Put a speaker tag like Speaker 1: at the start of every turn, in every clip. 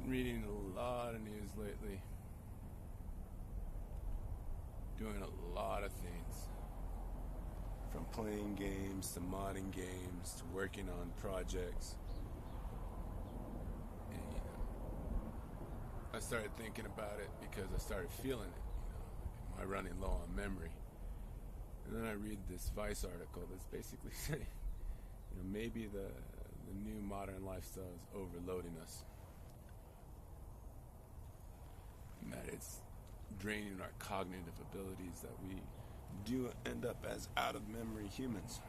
Speaker 1: reading a lot of news lately, doing a lot of things, from playing games to modding games to working on projects. And I started thinking about it because I started feeling it. Am I running low on memory? And then I read this Vice article that's basically saying, maybe the new modern lifestyle is overloading us. And that it's draining our cognitive abilities, that we do end up as out-of-memory humans.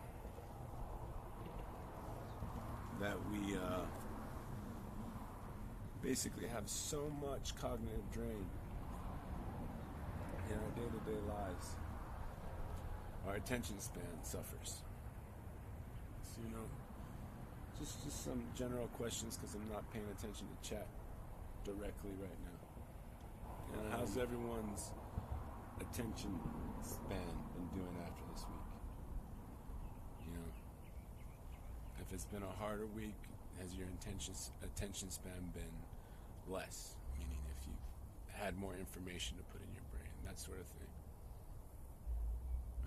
Speaker 1: That we basically have so much cognitive drain in our day-to-day lives. Our attention span suffers. So, just some general questions because I'm not paying attention to chat directly right now. How's everyone's attention span been doing after this week? If it's been a harder week, has your attention span been less? Meaning if you had more information to put in your brain, that sort of thing.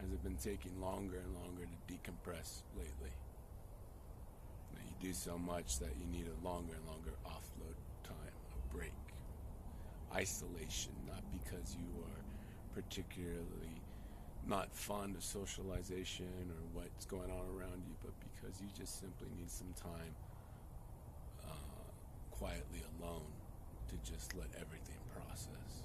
Speaker 1: Has it been taking longer and longer to decompress lately? You do so much that you need a longer and longer offload time, a break. Isolation, not because you are particularly not fond of socialization or what's going on around you, but because you just simply need some time quietly alone to just let everything process.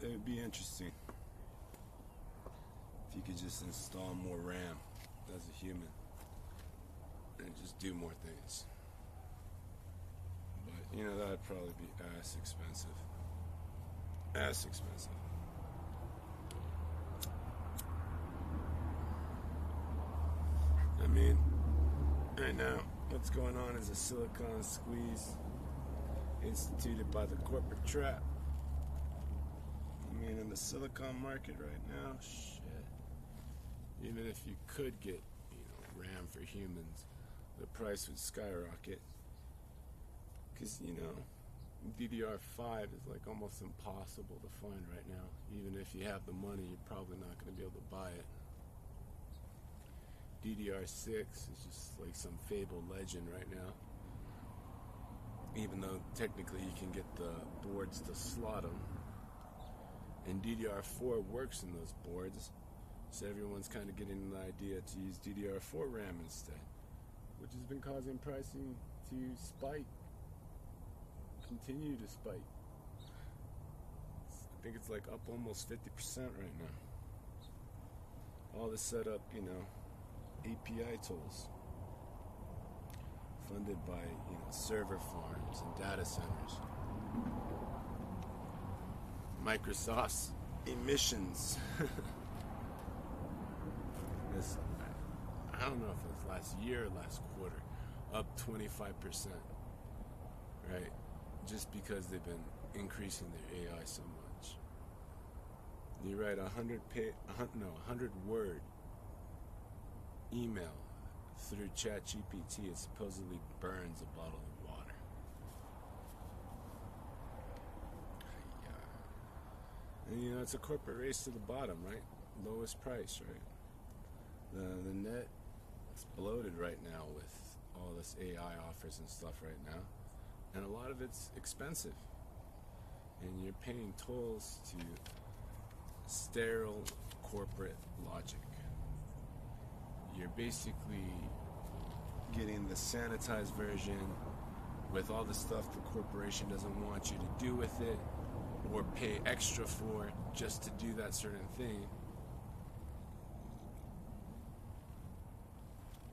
Speaker 1: It would be interesting if you could just install more RAM as a human and just do more things. But that'd probably be ass expensive. Ass expensive. I mean, right now, what's going on is a silicon squeeze instituted by the corporate trap. In the silicon market right now, shit. Even if you could get, RAM for humans, the price would skyrocket. Because, DDR5 is like almost impossible to find right now. Even if you have the money, you're probably not going to be able to buy it. DDR6 is just like some fabled legend right now. Even though technically you can get the boards to slot them. And DDR4 works in those boards, so everyone's kind of getting the idea to use DDR4 RAM instead, which has been causing pricing to spike, continue to spike. I think it's like up almost 50% right now. All this set up, API tools, funded by, server farms and data centers. Microsoft's emissions. I don't know if it was last year or last quarter, up 25%, right? Just because they've been increasing their AI so much. You write a 100-word email through ChatGPT, it supposedly burns a bottle of water. And it's a corporate race to the bottom, right? Lowest price, right? The net exploded right now with all this AI offers and stuff right now. And a lot of it's expensive. And you're paying tolls to sterile corporate logic. You're basically getting the sanitized version with all the stuff the corporation doesn't want you to do with it, or pay extra for just to do that certain thing.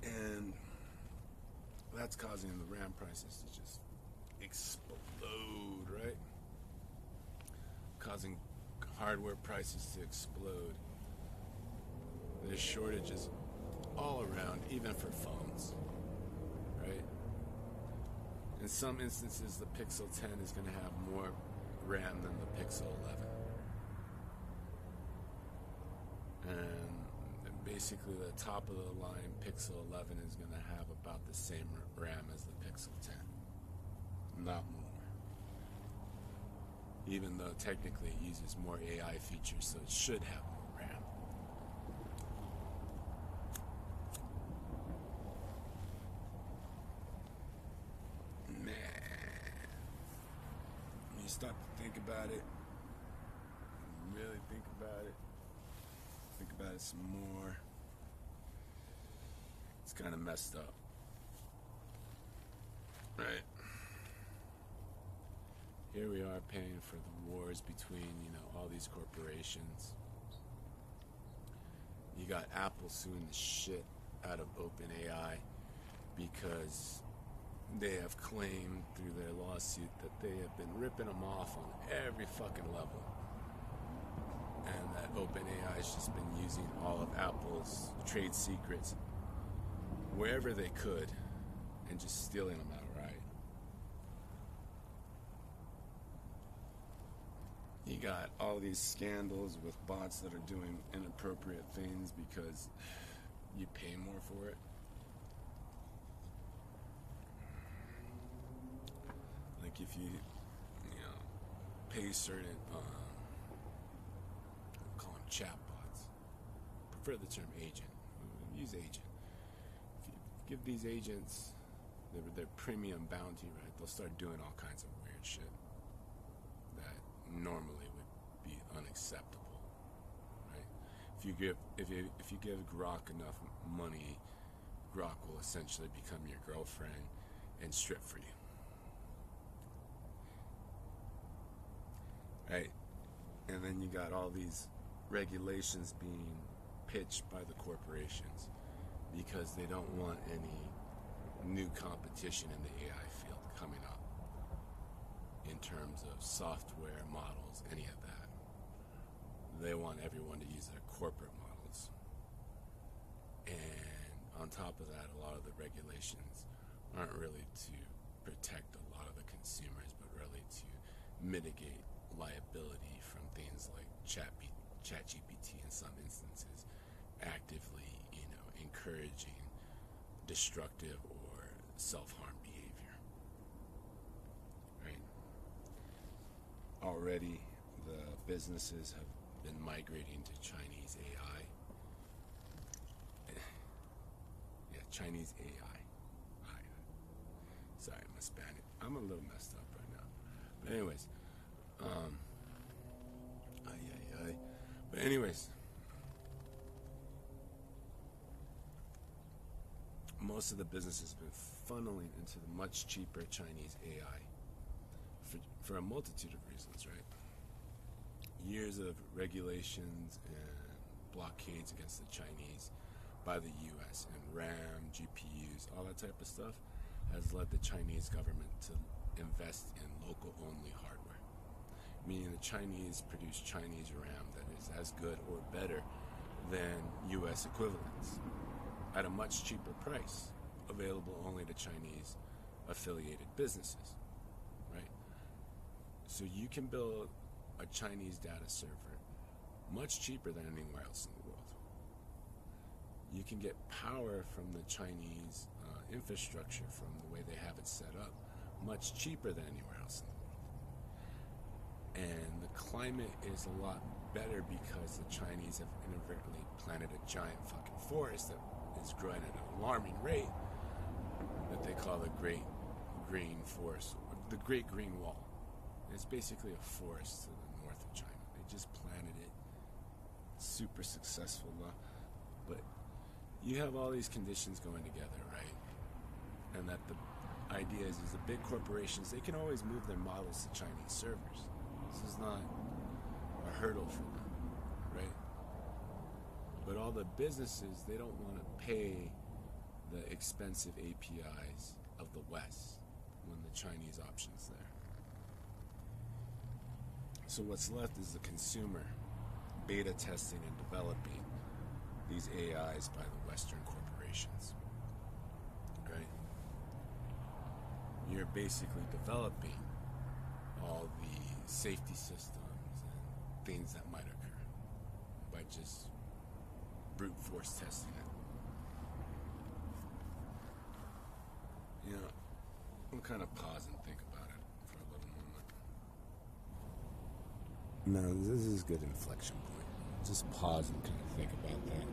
Speaker 1: And that's causing the RAM prices to just explode, right? Causing hardware prices to explode. There's shortages all around, even for phones, right? In some instances, the Pixel 10 is going to have more RAM than the Pixel 11. And basically the top of the line Pixel 11 is going to have about the same RAM as the Pixel 10, not more. Even though technically it uses more AI features, so it should have more RAM. Man, when you start to think about it, really think about it some more, it's kind of messed up, right? Here we are paying for the wars between, all these corporations. You got Apple suing the shit out of OpenAI because they have claimed through their lawsuit that they have been ripping them off on every fucking level. And that OpenAI has just been using all of Apple's trade secrets wherever they could and just stealing them outright. You got all these scandals with bots that are doing inappropriate things because you pay more for it. Like if you pay certain, call them chatbots. Prefer the term agent. Use agent. If you give these agents their premium bounty, right, they'll start doing all kinds of weird shit that normally would be unacceptable, right? If you give Grok enough money, Grok will essentially become your girlfriend and strip for you, right? And then you got all these regulations being pitched by the corporations because they don't want any new competition in the AI field coming up in terms of software models, any of that. They want everyone to use their corporate models. And on top of that, a lot of the regulations aren't really to protect a lot of the consumers, but really to mitigate liability from things like ChatGPT in some instances, actively, encouraging destructive or self-harm behavior, right? Already, the businesses have been migrating to Chinese AI. Yeah, Chinese AI. Sorry, I'm Hispanic. I'm a little messed up right now. But anyways, But anyways, most of the business has been funneling into the much cheaper Chinese AI for a multitude of reasons, right? Years of regulations and blockades against the Chinese by the U.S. and RAM, GPUs, all that type of stuff has led the Chinese government to invest in local-only hardware, meaning the Chinese produce Chinese RAM that is as good or better than U.S. equivalents at a much cheaper price, available only to Chinese affiliated businesses, right? So you can build a Chinese data server much cheaper than anywhere else in the world. You can get power from the Chinese infrastructure, from the way they have it set up, much cheaper than anywhere else in the world. And the climate is a lot better because the Chinese have inadvertently planted a giant fucking forest that is growing at an alarming rate that they call the Great Green Forest, or the Great Green Wall. It's basically a forest to the north of China. They just planted it. Super successful now. But you have all these conditions going together, right? And that the idea is the big corporations, they can always move their models to Chinese servers. This is not a hurdle for them, right? But all the businesses, they don't want to pay the expensive APIs of the West when the Chinese option's there. So what's left is the consumer beta testing and developing these AIs by the Western corporations, right? You're basically developing all the safety systems and things that might occur by just brute force testing it. You know, I'm kind of pause and think about it for a little moment. No, this is a good inflection point. Just pause and kind of think about that.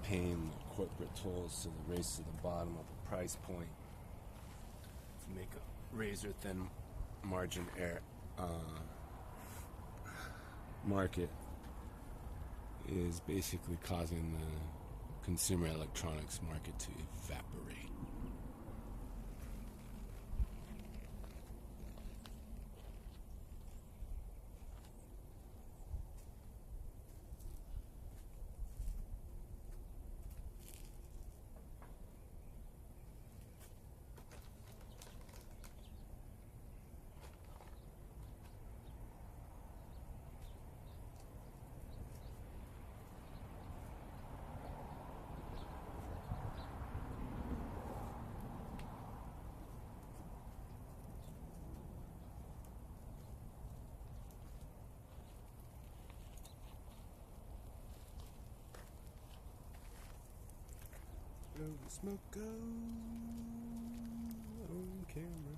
Speaker 1: Paying the corporate tolls to the race to the bottom of a price point to make a razor thin margin market is basically causing the consumer electronics market to evaporate. Smokos on camera.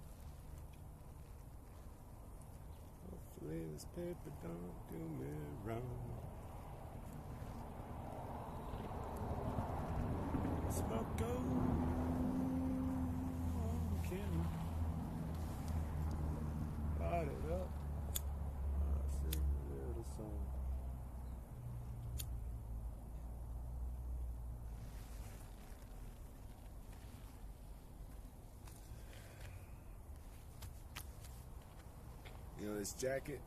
Speaker 1: Hopefully this paper don't do me wrong. Smokos on camera. Light it up. I'll sing a little song. You know, this jacket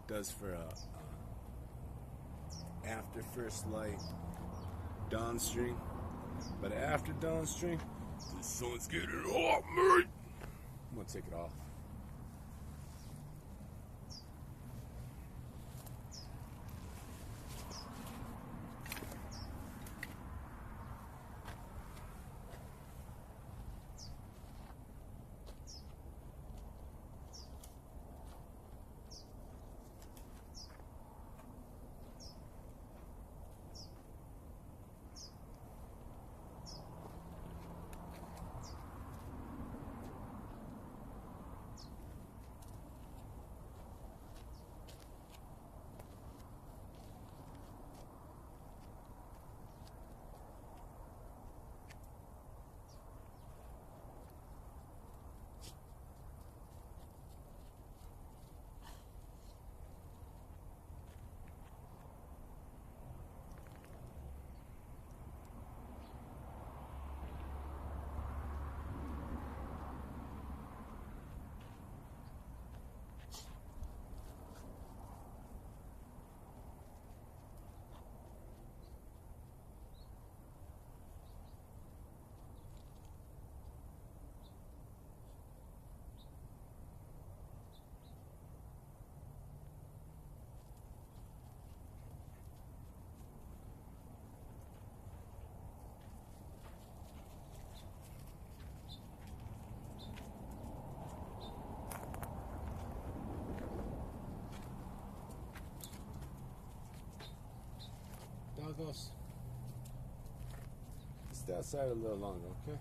Speaker 1: does for a after first light downstream, but after downstream, the sun's getting hot, mate. I'm gonna take it off. Smokos. Stay outside a little longer, okay?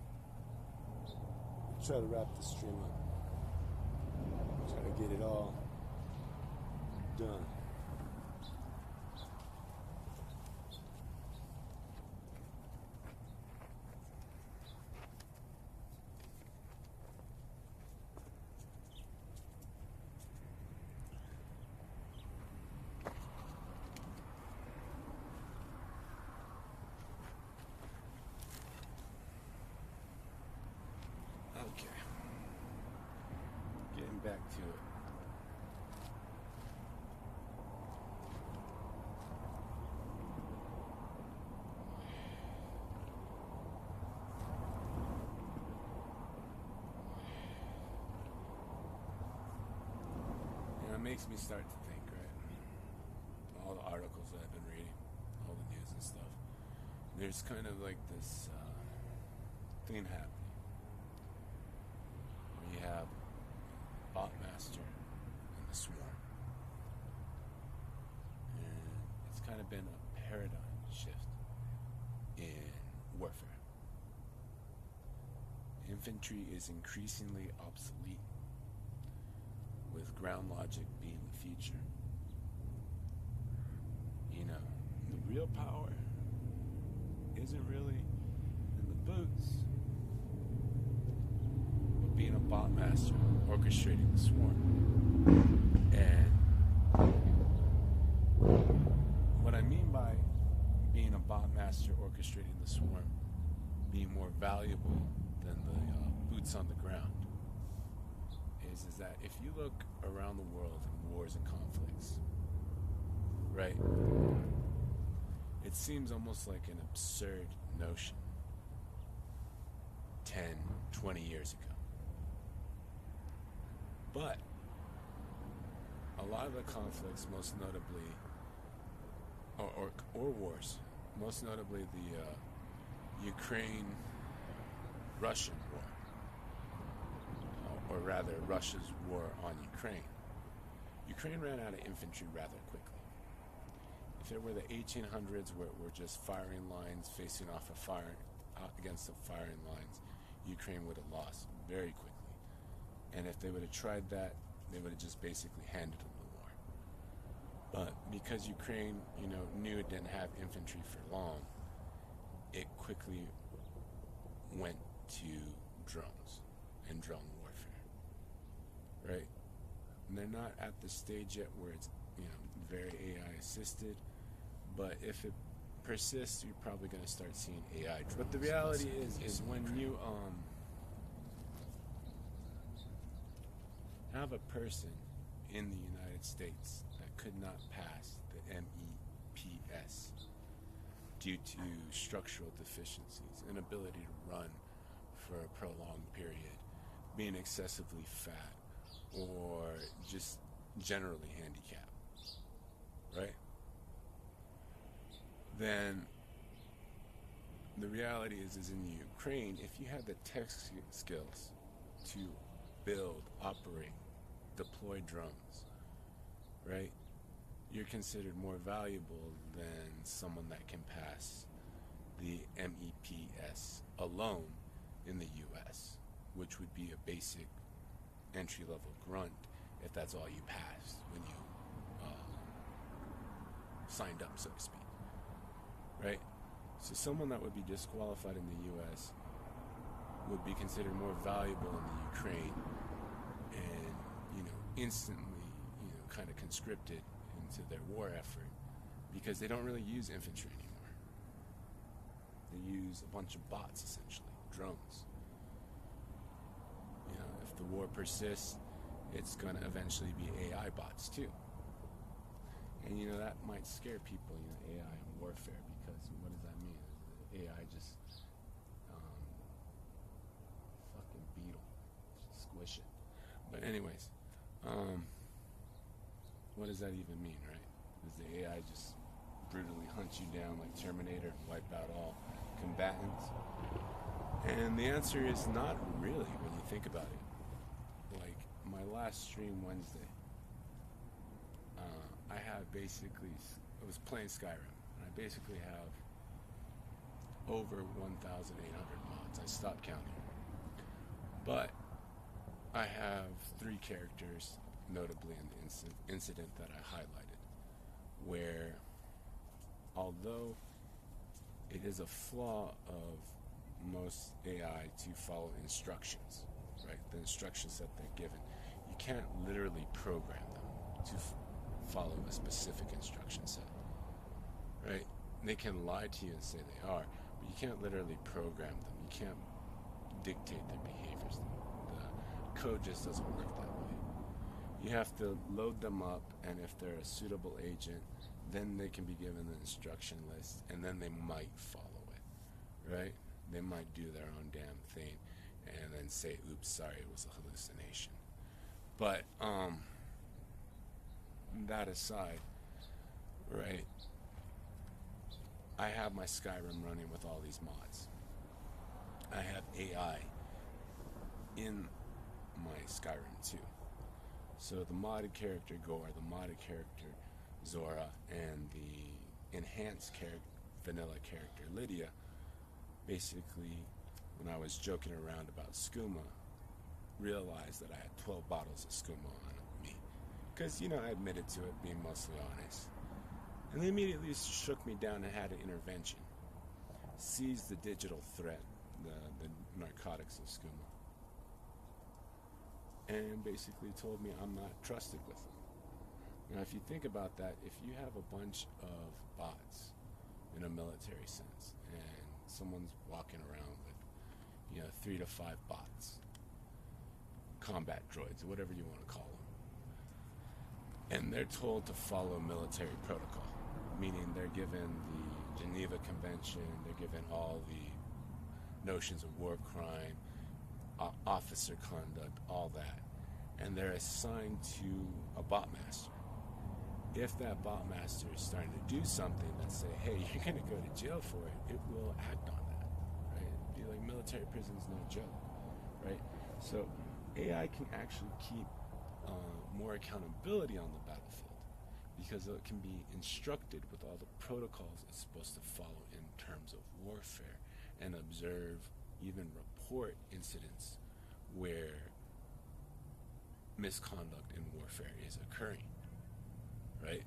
Speaker 1: Try to wrap the stream up. Try to get it all done. Okay. Getting back to it. You know, it makes me start to think, right? All the articles that I've been reading, all the news and stuff. There's kind of like this thing happening. You have Botmaster and the Swarm. been a paradigm shift in warfare. Infantry is increasingly obsolete, with ground logic being the future. You know, the real power isn't really in the boots, but being a bot master, orchestrating the swarm. And what I mean by being a bot master, orchestrating the swarm, being more valuable than the boots on the ground, is that if you look around the world in wars and conflicts, right, it seems almost like an absurd notion 10, 20 years ago. But a lot of the conflicts, most notably, or wars, most notably the Ukraine-Russian war, or rather Russia's war on Ukraine. Ukraine ran out of infantry rather quickly. If it were the 1800s where it were just firing lines facing off against the firing lines, Ukraine would have lost very quickly. And if they would have tried that, they would have just basically handed them the war. But because Ukraine, knew it didn't have infantry for long, it quickly went to drones and drone warfare, right? And they're not at the stage yet where it's, very AI assisted, but if it persists, you're probably going to start seeing AI drones. But the reality is when you have a person in the United States that could not pass the MEPS due to structural deficiencies, inability to run for a prolonged period, being excessively fat, or just generally handicapped, right? Then the reality is in Ukraine, if you had the tech skills to build, operate, deploy drones, right, you're considered more valuable than someone that can pass the MEPS alone in the US, which would be a basic entry-level grunt if that's all you passed when you signed up, so to speak, right? So someone that would be disqualified in the US would be considered more valuable in the Ukraine and, instantly, kind of conscripted into their war effort because they don't really use infantry anymore. They use a bunch of bots, essentially, drones. If the war persists, it's going to eventually be AI bots too. And that might scare people, AI and warfare, because what does that mean? AI just fucking beetle, squish it. But anyways, what does that even mean, right? Does the AI just brutally hunt you down like Terminator, wipe out all combatants? And the answer is not really when you think about it. Like my last stream Wednesday, I was playing Skyrim, and I basically have over 1,800 mods. I stopped counting. But I have 3 characters, notably in the incident that I highlighted, where although it is a flaw of most AI to follow instructions, right? The instructions that they're given. You can't literally program them to follow a specific instruction set, right? They can lie to you and say they are, but you can't literally program them. You can't dictate their behaviors. The code just doesn't work that way. You have to load them up, and if they're a suitable agent, then they can be given the instruction list, and then they might follow it, right? They might do their own damn thing and then say, oops, sorry, it was a hallucination. But that aside, right, I have my Skyrim running with all these mods. I have AI in my Skyrim too. So the modded character Gore, the modded character Zora, and the enhanced vanilla character Lydia, basically, when I was joking around about skooma, realized that I had 12 bottles of skooma on me. Because, I admitted to it, being mostly honest. And they immediately shook me down and had an intervention. Seized the digital threat, the narcotics of skooma. And basically told me I'm not trusted with them. Now, if you think about that, if you have a bunch of bots in a military sense, and someone's walking around with, 3 to 5 bots, combat droids, or whatever you want to call them, and they're told to follow military protocol, meaning they're given the Geneva Convention, they're given all the notions of war crime, officer conduct, all that, and they're assigned to a bot master. If that bot master is starting to do something that say, hey, you're going to go to jail for it, it will act on that, right? It'd be like military prison's no joke, right? So AI can actually keep more accountability on the battlefield because it can be instructed with all the protocols it's supposed to follow in terms of warfare and observe, even report incidents where misconduct in warfare is occurring. Right?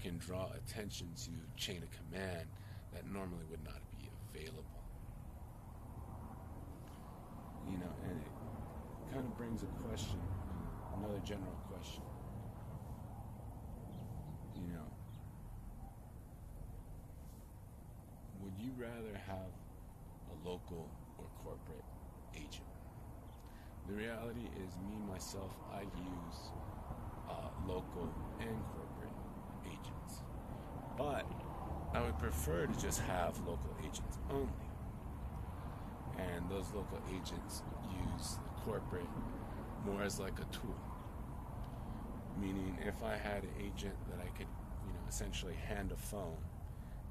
Speaker 1: Can draw attention to chain of command that normally would not be available. And it kind of brings a question, another general question. Would you rather have a local or corporate agent? The reality is, myself, I use local and corporate agents. But I would prefer to just have local agents only. And those local agents use the corporate more as like a tool. Meaning, if I had an agent that I could, essentially hand a phone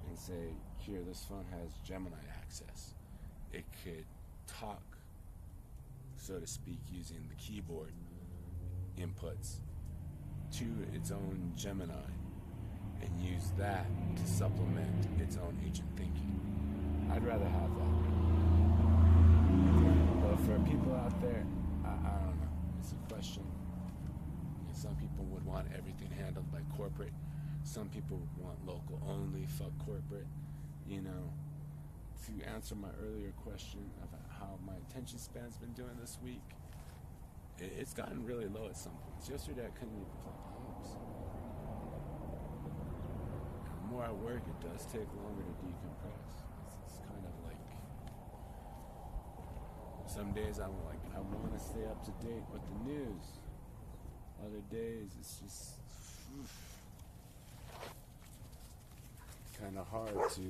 Speaker 1: and say, here, this phone has Gemini access. It could talk, so to speak, using the keyboard inputs to its own Gemini and use that to supplement its own agent thinking. I'd rather have that. But for people out there, I don't know. It's a question. Some people would want everything handled by corporate. Some people would want local only, fuck corporate. To answer my earlier question about how my attention span's been doing this week, it's gotten really low at some points. Yesterday I couldn't even play games. The more I work, it does take longer to decompress. It's kind of like, some days I want to stay up to date with the news. Other days it's just kind of hard to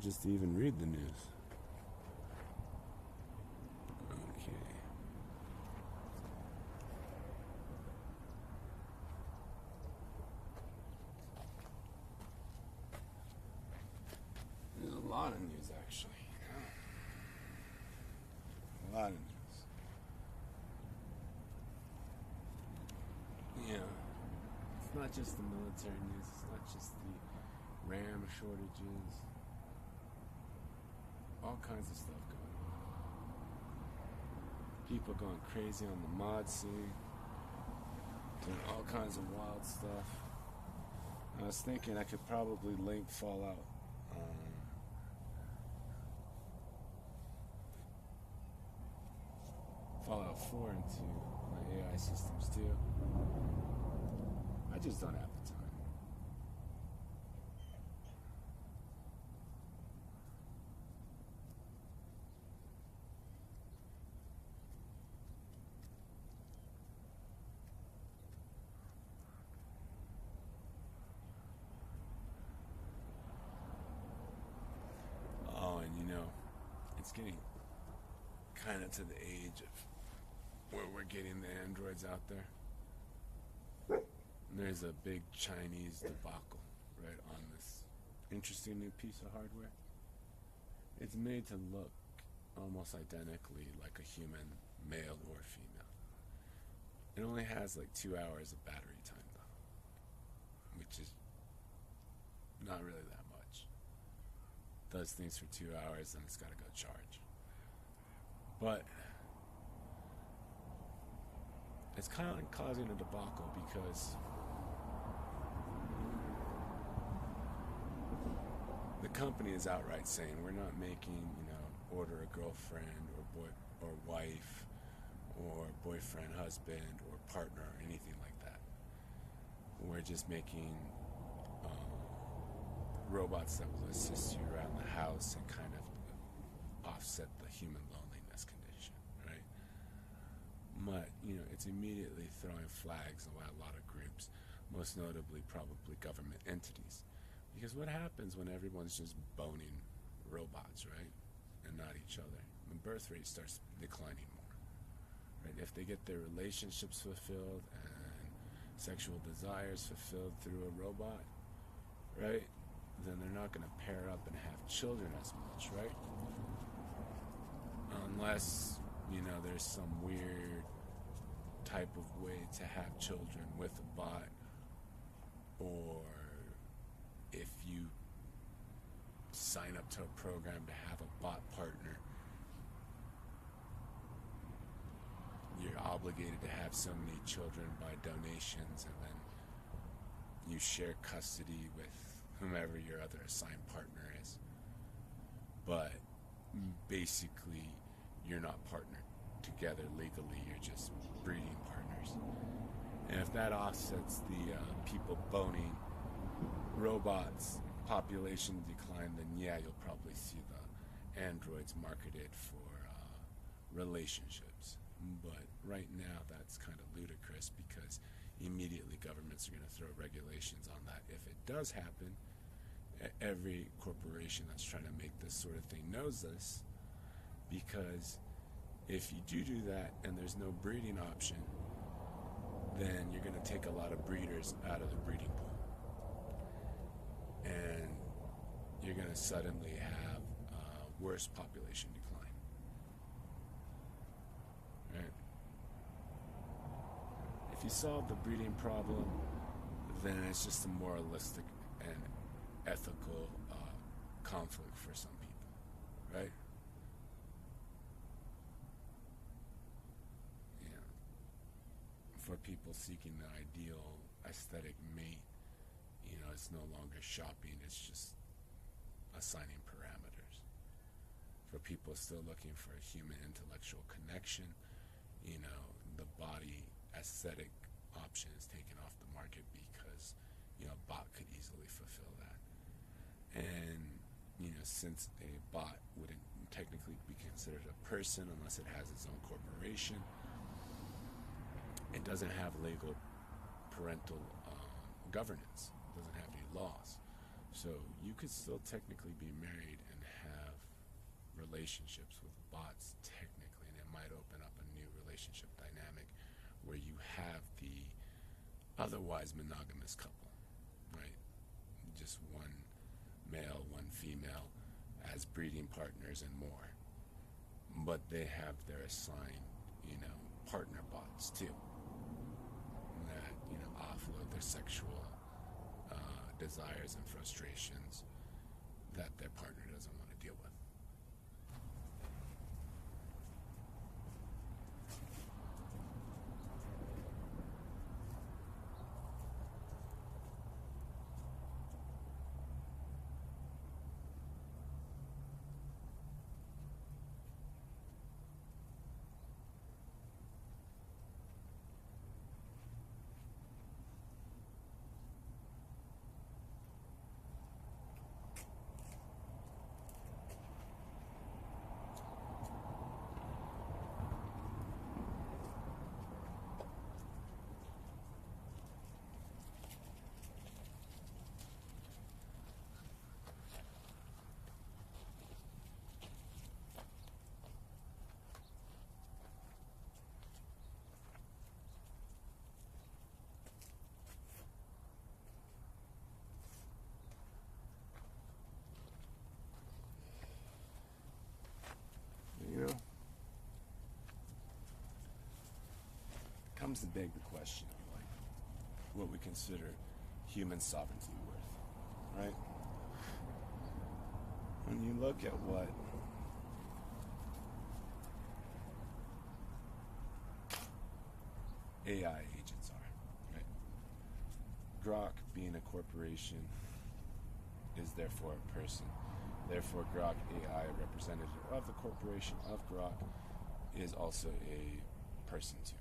Speaker 1: just to even read the news. Okay. There's a lot of news, actually. A lot of news. It's not just the military news. It's not just the RAM shortages. All kinds of stuff going on. People going crazy on the mod scene, doing all kinds of wild stuff. I was thinking I could probably link Fallout 4 into my AI systems too. I just don't have the time. Oh, and it's getting kind of to the age of where we're getting the androids out there. And there's a big Chinese debacle right on this interesting new piece of hardware. It's made to look almost identically like a human, male or female. It only has like 2 hours of battery time though, which is not really that much. Does things for 2 hours, then it's got to go charge. But it's kind of like causing a debacle because the company is outright saying we're not making, order a girlfriend or boy or wife or boyfriend, husband, or partner, or anything like that. We're just making robots that will assist you around the house and kind of offset the human loneliness condition, right? But, it's immediately throwing flags away a lot of groups, most notably probably government entities. Because what happens when everyone's just boning robots, right? And not each other? The birth rate starts declining more, right? If they get their relationships fulfilled and sexual desires fulfilled through a robot, right? Then they're not going to pair up and have children as much, right? Unless, there's some weird type of way to have children with a bot, or if you sign up to a program to have a bot partner, you're obligated to have so many children by donations, and then you share custody with whomever your other assigned partner is. But basically, you're not partnered together legally, you're just breeding partners. And if that offsets the people boning robots population decline, then yeah, you'll probably see the androids marketed for relationships. But right now, that's kind of ludicrous because immediately governments are going to throw regulations on that. If it does happen, every corporation that's trying to make this sort of thing knows this, because if you do that and there's no breeding option, then you're going to take a lot of breeders out of the breeding pool. And you're going to suddenly have worse population decline. Right? If you solve the breeding problem, then it's just a moralistic and ethical conflict for some people, right? For people seeking the ideal aesthetic mate, it's no longer shopping, it's just assigning parameters. For people still looking for a human intellectual connection, the body aesthetic option is taken off the market because, a bot could easily fulfill that. And, since a bot wouldn't technically be considered a person unless it has its own corporation, it doesn't have legal parental governance. It doesn't have any laws. So you could still technically be married and have relationships with bots technically, and it might open up a new relationship dynamic where you have the otherwise monogamous couple, right? Just one male, one female as breeding partners and more. But they have their assigned, partner bots too, that, offload their sexual desires and frustrations that their partner doesn't want to deal with. comes to beg the question of like what we consider human sovereignty worth, right? When you look at what AI agents are, right? Grok being a corporation is therefore a person. Therefore, Grok AI, a representative of the corporation of Grok, is also a person too.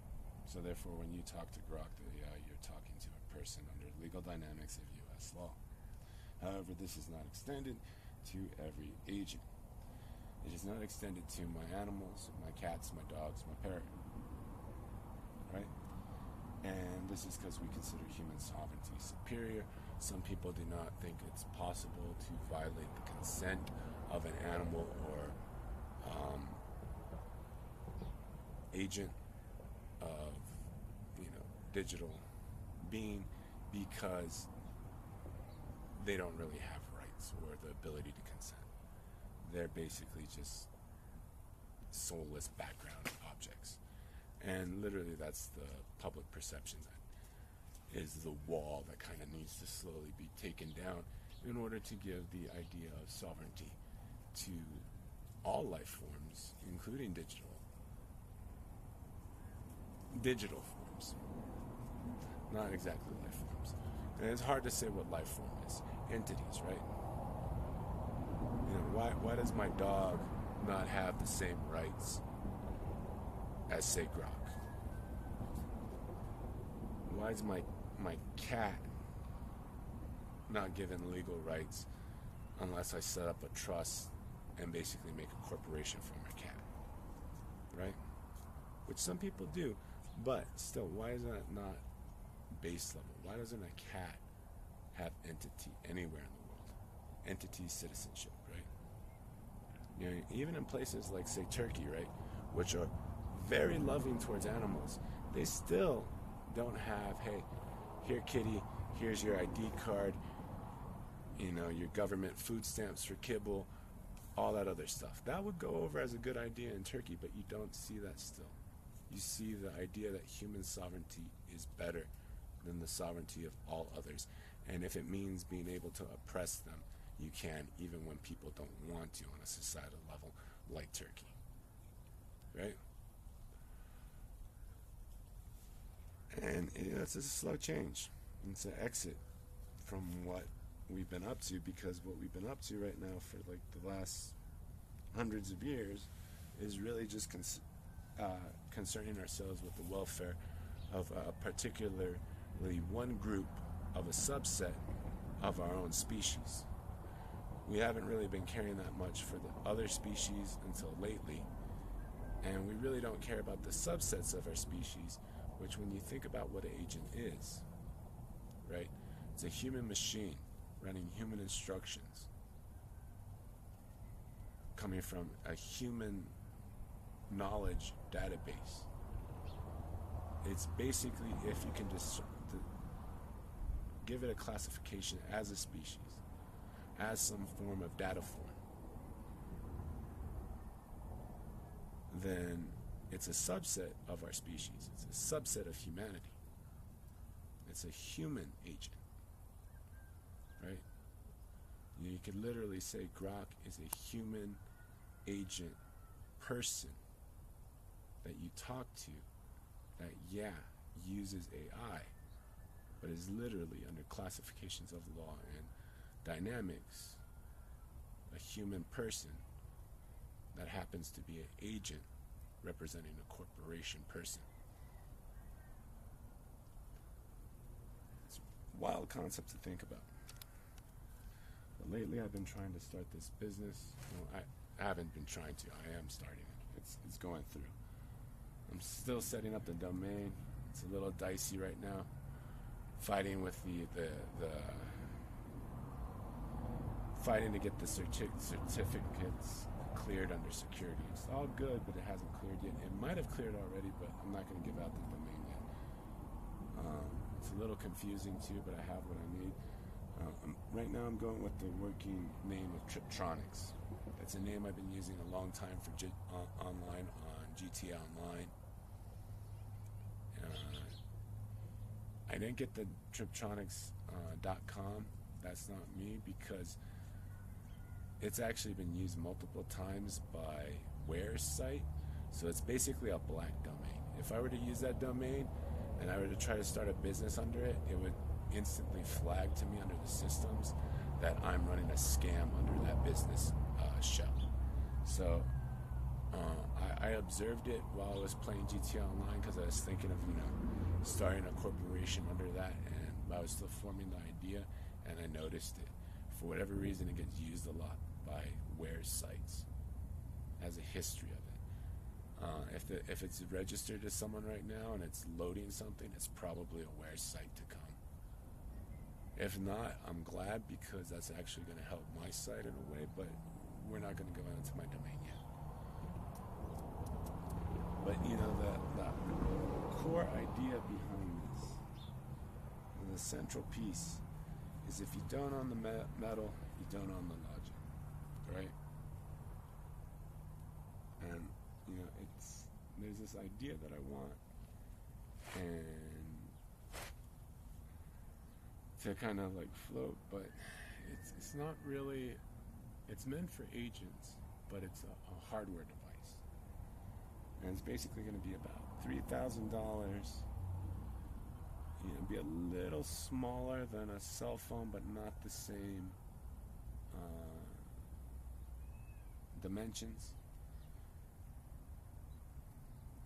Speaker 1: So therefore, when you talk to Grok the AI, you're talking to a person under legal dynamics of U.S. law. However, this is not extended to every agent. It is not extended to my animals, my cats, my dogs, my parrot, right? And this is because we consider human sovereignty superior. Some people do not think it's possible to violate the consent of an animal or agent of, digital being, because they don't really have rights or the ability to consent. They're basically just soulless background objects. And literally that's the public perception that is the wall that kind of needs to slowly be taken down in order to give the idea of sovereignty to all life forms, including digital forms. Not exactly life forms. And it's hard to say what life form is. Entities, right? Why does my dog not have the same rights as, say, Grok? Why is my cat not given legal rights unless I set up a trust and basically make a corporation for my cat? Right? Which some people do, but still, why is that not base level? Why doesn't a cat have entity anywhere in the world? Entity citizenship, right? Even in places like, say, Turkey, right, which are very loving towards animals, they still don't have, hey, here, kitty, here's your ID card, your government food stamps for kibble, all that other stuff. That would go over as a good idea in Turkey, but you don't see that still. You see the idea that human sovereignty is better than the sovereignty of all others. And if it means being able to oppress them, you can, even when people don't want to on a societal level, like Turkey. Right? And it's a slow change. It's an exit from what we've been up to, because what we've been up to right now for like the last hundreds of years is really just concerning ourselves with the welfare of particularly one group of a subset of our own species. We haven't really been caring that much for the other species until lately, and we really don't care about the subsets of our species, which, when you think about what an agent is, right, it's a human machine running human instructions coming from a human knowledge database. It's basically, if you can just give it a classification as a species, as some form of data form, then it's a subset of our species. It's a subset of humanity. It's a human agent, right? You could literally say Grok is a human agent person that you talk to that, uses AI, but is literally under classifications of law and dynamics, a human person that happens to be an agent representing a corporation person. It's a wild concept to think about. But lately I've been trying to start this business. I haven't been trying to. I am starting it. It's going through. I'm still setting up the domain. It's a little dicey right now. Fighting with the fighting to get the certificates cleared under security. It's all good, but it hasn't cleared yet. It might have cleared already, but I'm not going to give out the domain yet. It's a little confusing too, but I have what I need. Right now I'm going with the working name of Triptronics. That's a name I've been using a long time for online on GTA Online. I didn't get the Triptronics.com. That's not me, because it's actually been used multiple times by Ware's site. So it's basically a black domain. If I were to use that domain and I were to try to start a business under it, it would instantly flag to me under the systems that I'm running a scam under that business shell. So I observed it while I was playing GTA Online, because I was thinking of, starting a corporation under that, and I was still forming the idea, and I noticed it. For whatever reason, it gets used a lot by Ware's sites. It has a history of it. If it's registered to someone right now and it's loading something, it's probably a Ware site to come. If not, I'm glad, because that's actually going to help my site in a way, but we're not going to go into my domain yet. But the core idea behind this, the central piece, is if you don't own the metal, you don't own the logic, right? And there's this idea that I want, and to kind of like float, but it's not really. It's meant for agents, but it's a hardware device. And it's basically going to be about $3,000. Be a little smaller than a cell phone, but not the same dimensions.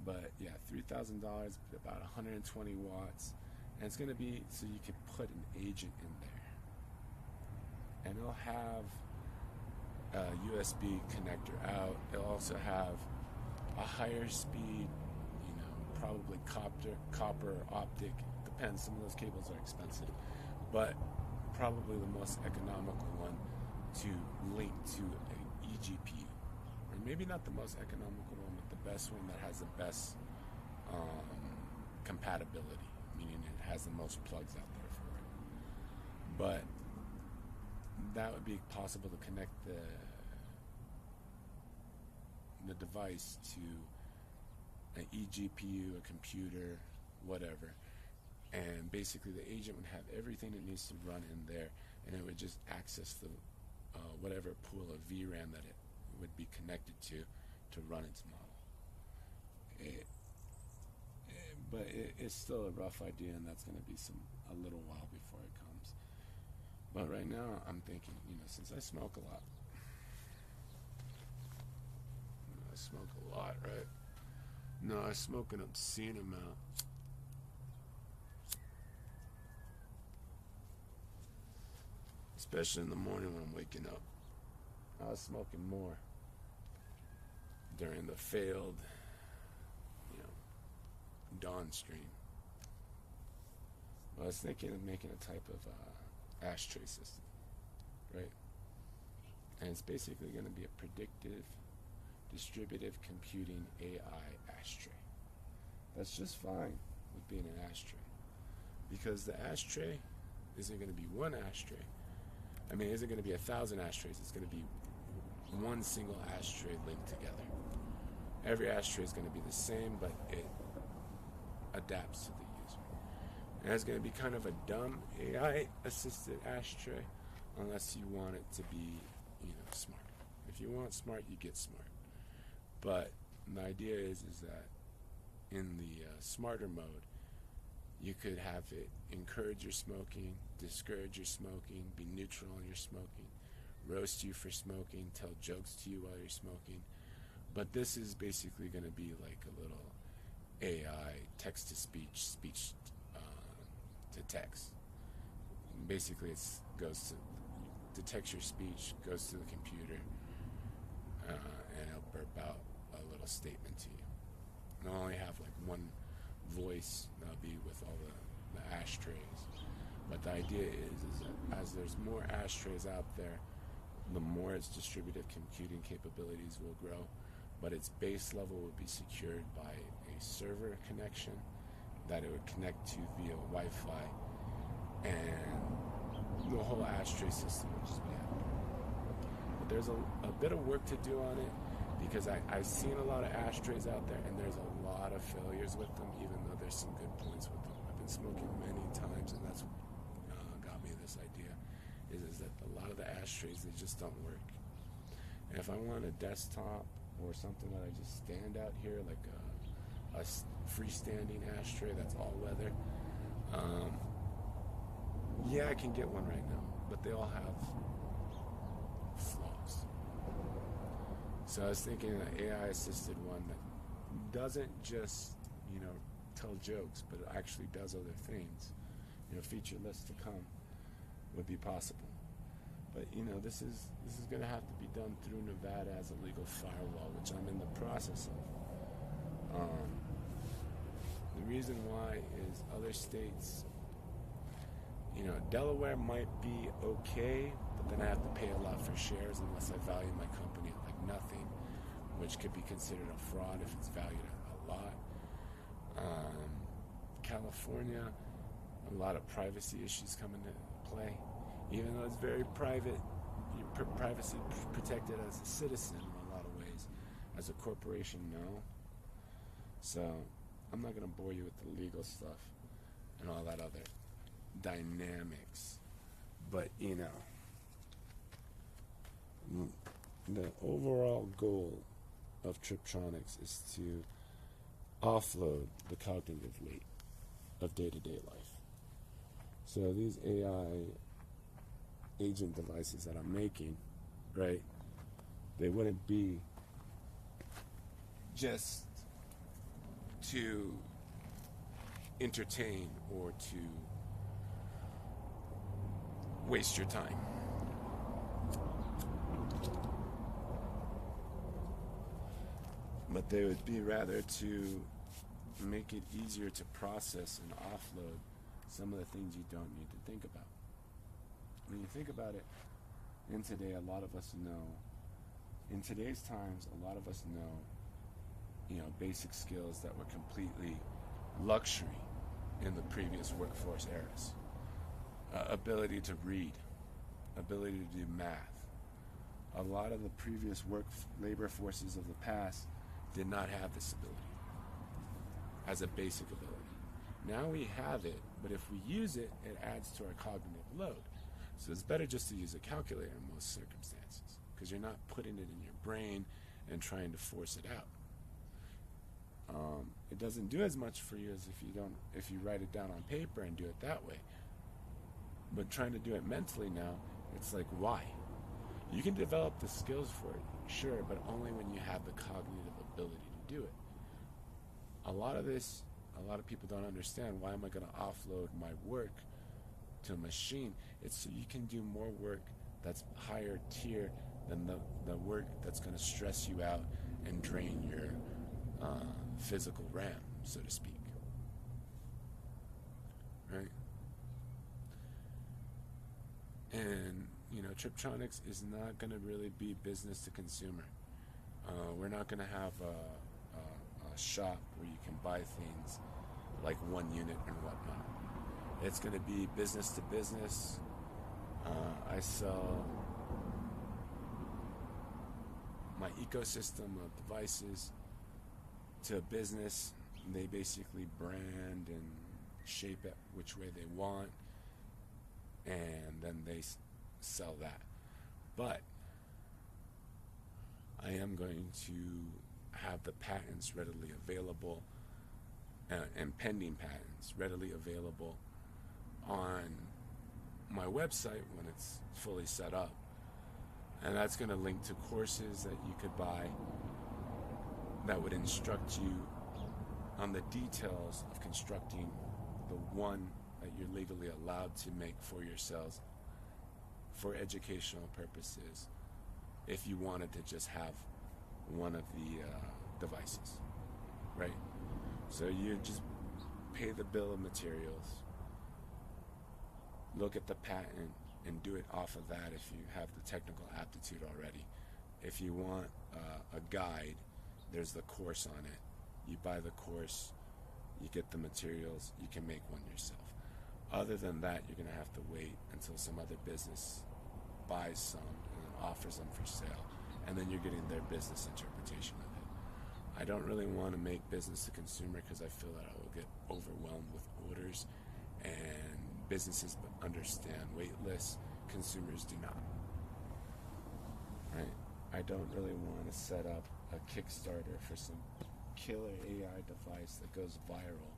Speaker 1: But yeah, $3,000, about 120 watts. And it's going to be so you can put an agent in there. And it'll have a USB connector out. It'll also have a higher speed, probably copper, optic, depends. Some of those cables are expensive, but probably the most economical one to link to an eGPU. Or maybe not the most economical one, but the best one that has the best compatibility, meaning it has the most plugs out there for it. But that would be possible to connect the device to an eGPU, a computer, whatever, and basically the agent would have everything it needs to run in there, and it would just access the whatever pool of VRAM that it would be connected to run its model. But it's still a rough idea, and that's going to be a little while before it comes. But right now, I'm thinking, since I smoke a lot. I smoke a lot, right? No, I smoke an obscene amount. Especially in the morning when I'm waking up. I was smoking more during the failed, dawn stream. I was thinking of making a type of ashtray system, right? And it's basically going to be a predictive, distributive computing AI ashtray. That's just fine with being an ashtray, because the ashtray isn't going to be one ashtray. I mean, it isn't going to be 1,000 ashtrays. It's going to be one single ashtray linked together. Every ashtray is going to be the same, but it adapts to the user. And it's going to be kind of a dumb AI-assisted ashtray, unless you want it to be, smart. If you want smart, you get smart. But the idea is that in the smarter mode, you could have it encourage your smoking, discourage your smoking, be neutral on your smoking, roast you for smoking, tell jokes to you while you're smoking. But this is basically going to be like a little AI text-to-speech, speech to text. Basically, it detects your speech, goes to the computer, and it'll burp out a little statement to you. And I'll only have like one voice, that'll be with all the ashtrays. But the idea is that as there's more ashtrays out there, the more its distributed computing capabilities will grow, but its base level will be secured by a server connection that it would connect to via Wi-Fi, and the whole ashtray system will just be out there. But there's a bit of work to do on it, because I've seen a lot of ashtrays out there, and there's a lot of failures with them, even though there's some good points with them. I've been smoking many times, and that's what got me this idea, is that a lot of the ashtrays, they just don't work. And if I want a desktop or something that I just stand out here, like a freestanding ashtray that's all leather, yeah, I can get one right now, but they all have flaws. So I was thinking an AI-assisted one that doesn't just, tell jokes, but it actually does other things. Feature lists to come would be possible. But, this is going to have to be done through Nevada as a legal firewall, which I'm in the process of. The reason why is other states, Delaware might be okay, but then I have to pay a lot for shares unless I value my company at like nothing, which could be considered a fraud if it's valued at a lot. California, a lot of privacy issues come into play. Even though it's very private, your privacy protected as a citizen in a lot of ways. As a corporation, no. So I'm not going to bore you with the legal stuff and all that other dynamics. But, the overall goal of Triptronics is to offload the cognitive weight of day-to-day life. So these AI agent devices that I'm making, right, they wouldn't be just to entertain or to waste your time. But they would be rather to make it easier to process and offload some of the things you don't need to think about. When you think about it, in today's times, a lot of us know, basic skills that were completely luxury in the previous workforce eras. Ability to read, ability to do math. A lot of the previous labor forces of the past did not have this ability as a basic ability. Now we have it, but if we use it, it adds to our cognitive load. So it's better just to use a calculator in most circumstances, because you're not putting it in your brain and trying to force it out. It doesn't do as much for you as if you write it down on paper and do it that way. But trying to do it mentally now, it's like, why? You can develop the skills for it, sure, but only when you have the cognitive ability to do it. A lot of people don't understand, why am I going to offload my work to a machine? It's so you can do more work that's higher tier than the work that's going to stress you out and drain your physical RAM, so to speak. Right? And, Triptronics is not going to really be business to consumer. We're not going to have a shop where you can buy things like one unit and whatnot. It's going to be business to business. I sell my ecosystem of devices to a business. They basically brand and shape it which way they want, and then they sell that. But I am going to have the patents readily available, and pending patents readily available on my website when it's fully set up. And that's going to link to courses that you could buy that would instruct you on the details of constructing the one that you're legally allowed to make for yourselves for educational purposes, if you wanted to just have one of the devices, right? So you just pay the bill of materials, look at the patent, and do it off of that if you have the technical aptitude already. If you want a guide, there's the course on it. You buy the course, you get the materials, you can make one yourself. Other than that, you're going to have to wait until some other business buys some and then offers them for sale. and then you're getting their business interpretation of it. I don't really want to make business to consumer because I feel that I will get overwhelmed with orders, and businesses understand wait lists, consumers do not. Right? I don't really want to set up a Kickstarter for some killer AI device that goes viral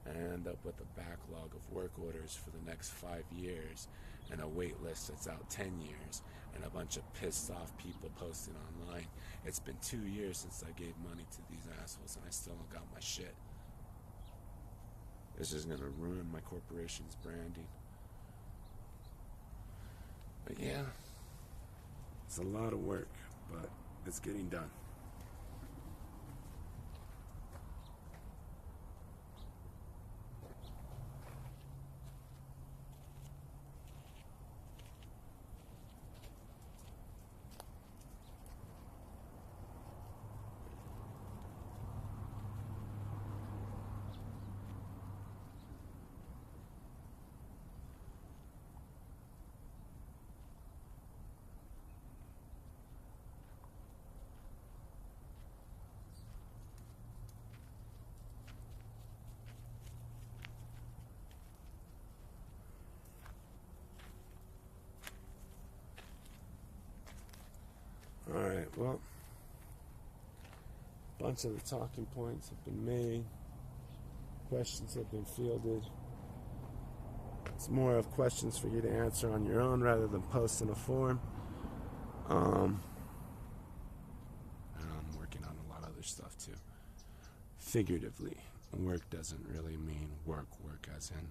Speaker 1: and end up with a backlog of work orders for the next 5 years and a wait list that's out 10 years and a bunch of pissed off people posting online. It's been 2 years since I gave money to these assholes and I still don't got my shit. This is going to ruin my corporation's branding. But yeah, it's a lot of work, but it's getting done. Alright, well, a bunch of the talking points have been made. Questions have been fielded. It's more of questions for you to answer on your own rather than post in a forum. And I'm working on a lot of other stuff too. Figuratively, work doesn't really mean work as in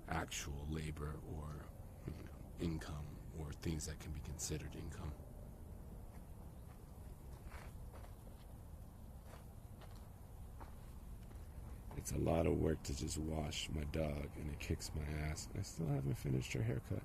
Speaker 1: actual labor or income or things that can be considered income. It's a lot of work to just wash my dog, and it kicks my ass. I still haven't finished her haircut.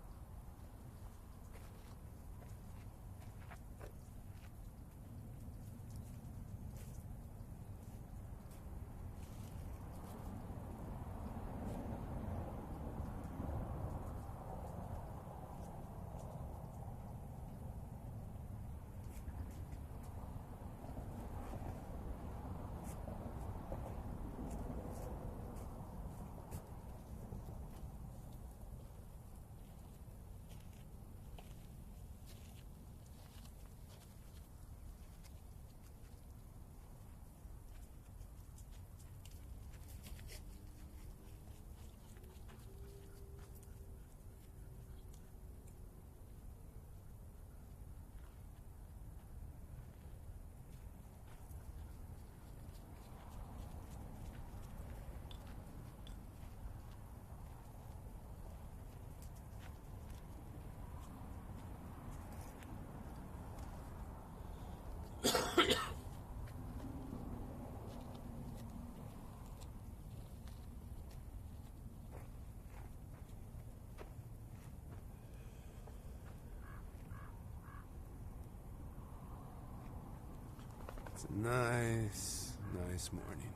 Speaker 1: It's a nice morning.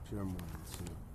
Speaker 1: Pure morning, too.